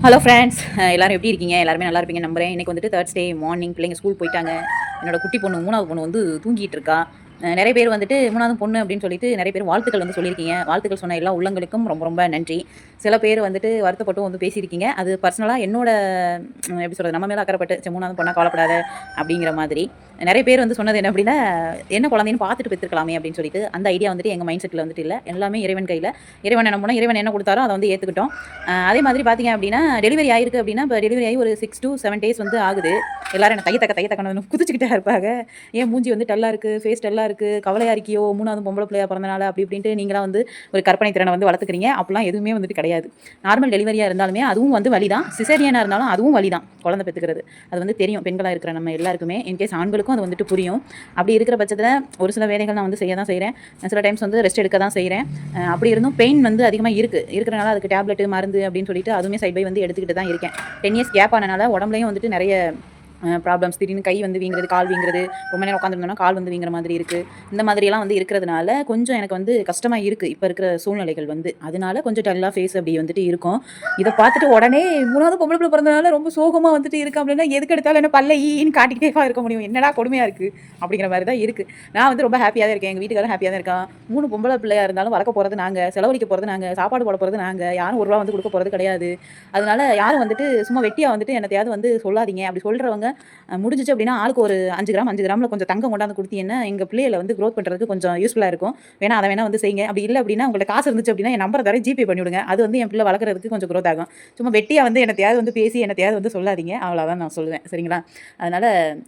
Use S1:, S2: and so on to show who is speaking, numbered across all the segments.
S1: Hello friends, எல்லாரும் எப்படி இருக்கீங்க? எல்லாருமே நல்லா இருப்பீங்கன்னு நம்புறேன். இன்னைக்கு வந்துட்டு தேர்ஸ்டே மார்னிங் பிள்ளைங்க ஸ்கூல் போயிட்டாங்க. என்னோட குட்டி பொண்ணு 3வது பொண்ணு வந்து தூங்கிட்டு இருக்கா. நெறைய பேர் வந்துட்டு 3வது பொண்ணு அப்படின்னு சொல்லிட்டு நெறைய பேர் வாழ்த்துக்கள் வந்து சொல்லியிருக்கீங்க. வாழ்த்துக்கள் சொன்ன எல்லா உள்ளங்களுக்கும் ரொம்ப ரொம்ப நன்றி. சில பேர் வந்துட்டு வருத்தப்பட்டும் வந்து பேசியிருக்கீங்க. அது பர்சனலா என்னோட எப்படி சொல்றது, நம்ம மேல அக்கறைப்பட்டு, "சரி 3வது பொண்ணா கவலைப்படாத" அப்படிங்கிற மாதிரி. நெறைய பேர் வந்து சொன்னது என்ன அப்படின்னா, "என்ன குழந்தைன்னு பார்த்துட்டு பெத்துருக்கலாமே" அப்படின்னு சொல்லிட்டு. அந்த ஐடியா வந்துட்டு எங்க மைண்ட் செட்ல வந்துட்டு இல்ல. எல்லாமே இறைவன் கையில. இறைவன் என்ன பண்ணா, இறைவன் என்ன குடுத்தாரோ அத வந்து ஏத்துக்கிட்டோம். அதே மாதிரி பார்த்தீங்க அப்படின்னா, டெலிவரி ஆயிருக்கு அப்படின்னா, இப்ப டெலிவரி ஆகி ஒரு 6 to 7 டேஸ் வந்து ஆகுது. எல்லாரும் என்ன தைய தக்கன்னு குதிச்சுக்கிட்டே இருப்பாங்க. "ஏன் மூஞ்சி வந்து டல்லா இருக்கு, ஃபேஸ் டல்லா இருக்கு, கவலையா இருக்கியோ, 3வது பொம்பள பிள்ளையா பிறந்தனால" அப்படி இப்படின்ட்டு நீங்கலாம் வந்து ஒரு கற்பனை திறன வந்து வளர்த்துக்கிறீங்க. அப்படிலாம் எதுவுமே வந்துட்டு கிடையாது. நார்மல் டெலிவரியா இருந்தாலுமே அதுவும் வந்து வலி தான். சிசேரியனா இருந்தாலும் அதுவும் வலி தான். குழந்தை பெத்துக்கிறது. அது வந்து தெரியும். பெண்களா இருக்கிற நம்ம எல்லாருக்குமே. இன்கேஸ் ஆண்களுக்கும் அது வந்துட்டு புரியும். அப்படி இருக்கிற பட்சத்தில ஒரு சில வேலைகள் நான் வந்து செய்ய தான் செய்றேன். சில டைம்ஸ் வந்து ரெஸ்ட் எடுக்க தான் செய்றேன். அப்படி இருந்தும் பெயின் வந்து அதிகமா இருக்கு. இருக்கிறனால அதுக்கு டேப்லெட், மருந்து அப்படின்னு சொல்லிட்டு அதுவுமே சைட் பை வந்து எடுத்துக்கிட்டு தான் இருக்கேன். 10 இயர்ஸ் கேப் ஆனனால உடம்புலயும் வந்துட்டு நெறைய ப்ராப்ளம்ஸ், திடீர்னு கை வந்து வீங்குறது, கால் வீங்குறது, ரொம்ப நேரம் உட்காந்துருந்தோம்னா கால் வந்து வீங்குற மாதிரி இருக்கு. இந்த மாதிரியெல்லாம் வந்து இருக்கிறதுனால கொஞ்சம் எனக்கு வந்து கஷ்டமா இருக்கு. இப்ப இருக்கிற சூழ்நிலைகள் வந்து. அதனால கொஞ்சம் டல்லா ஃபேஸ் அப்படி வந்துட்டு இருக்கும். இத பார்த்துட்டு உடனே 3வது பொம்பள பிள்ளை பிறந்தனால ரொம்ப சோகமா வந்துட்டு இருக்கு அப்படின்னா, எதுக்கு எடுத்தாலும் என்ன பல்ல ஈன்னு காட்டிக்கிட்டேவா இருக்க முடியும்? என்னடா கொடுமையா இருக்கு! அப்படிங்கிற மாரி தான் இருக்கு. நான் வந்து ரொம்ப ஹேப்பியா தான் இருக்கேன். எங்க வீட்டுக்காரரும் ஹேப்பியா தான் இருக்கான். 3 பொம்பள பிள்ளையா இருந்தாலும் வளர்க்க போறது நாங்க, செலவழிக்க போறது நாங்க, சாப்பாடு போட போறது நாங்க. யாரும் ரூ. 1 வந்து குடுக்க போறது கிடையாது. அதனால யாரும் வந்துட்டு சும்மா வெட்டியா வந்துட்டு என்னத்தையாவது வந்து சொல்லாதீங்க. அப்படி சொல்றவங்க முடிஞ்சுச்சு அப்படின்னா, ஆளுக்கு ஒரு 5 கிராம் 5 கிராம்ல கொஞ்சம் தங்கம் கொண்டாந்து குடுத்தீங்கன்னா, எங்க பிள்ளைகள வந்து குரோத் பண்றதுக்கு கொஞ்சம் யூஸ்ஃபுல்லா இருக்கும். வேணா அத வேணா வந்து செய்யுங்க. அப்படி இல்ல அப்படின்னா, உங்கள்ட்ட காசு இருந்துச்சு அப்படின்னா, என் நம்பர தரேன் ஜிபே பண்ணி விடுங்க. அது வந்து என் பிள்ளை வளர்க்கறதுக்கு கொஞ்சம் குரோத் ஆகும். சும்மா வெட்டியா வந்து என்னத்தையாவது வந்து பேசி என்னத்தையாவது வந்து சொல்லாதீங்க. அவ்வளோதான் நான் சொல்லுவேன். சரிங்களா? அதனால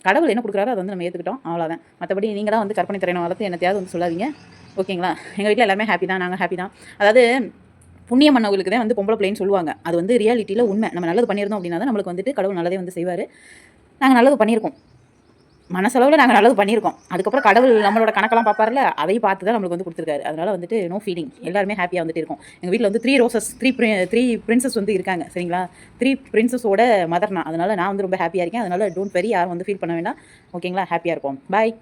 S1: கடவுள் என்ன குடுக்குறாரோ அத வந்து நம்ம ஏத்துக்கிட்டோம். அவ்வளோதான். மத்தபடி நீங்களா வந்து கற்பனை திறன வளர்த்து என்னத்தையாவது வந்து சொல்லாதீங்க. ஓகேங்களா? எங்க வீட்ல எல்லாருமே ஹேப்பி தான். நாங்க ஹேப்பி தான். அதாவது புண்ணியம் பண்ணவங்களுக்கு தான் வந்து பொம்பள பிள்ளைன்னு சொல்லுவாங்க. அது வந்து ரியாலிட்டில உண்மை. நம்ம நல்லது பண்ணியிருந்தோம் அப்படின்னா தான் நம்மளுக்கு வந்துட்டு கடவுள் நல்லதே வந்து செய்வாரு. நாங்க நல்லது பண்ணியிருக்கோம். மனசளவுல நாங்க நல்லது பண்ணியிருக்கோம். அதுக்கப்புறம் கடவுள் நம்மளோட கணக்கெல்லாம் பார்ப்பார்ல, அதையும் பார்த்து தான் நம்மளுக்கு வந்து குடுத்துருக்காரு. அதனால வந்துட்டு நோ ஃபீலிங். எல்லாருமே ஹேப்பியா வந்துட்டு இருக்கோம். எங்க வீட்ல வந்து 3 ரோசஸ் 3 பிரின்சஸ் வந்து இருக்காங்க. சரிங்களா? 3 பிரின்சஸோட மதர் நான். அதனால நான் வந்து ரொம்ப ஹேப்பியா இருக்கேன். அதனால டோன்ட் வரி, யாரும் வந்து ஃபீல் பண்ண வேண்டாம். ஓகேங்களா? ஹேப்பியா இருப்போம். பாய்.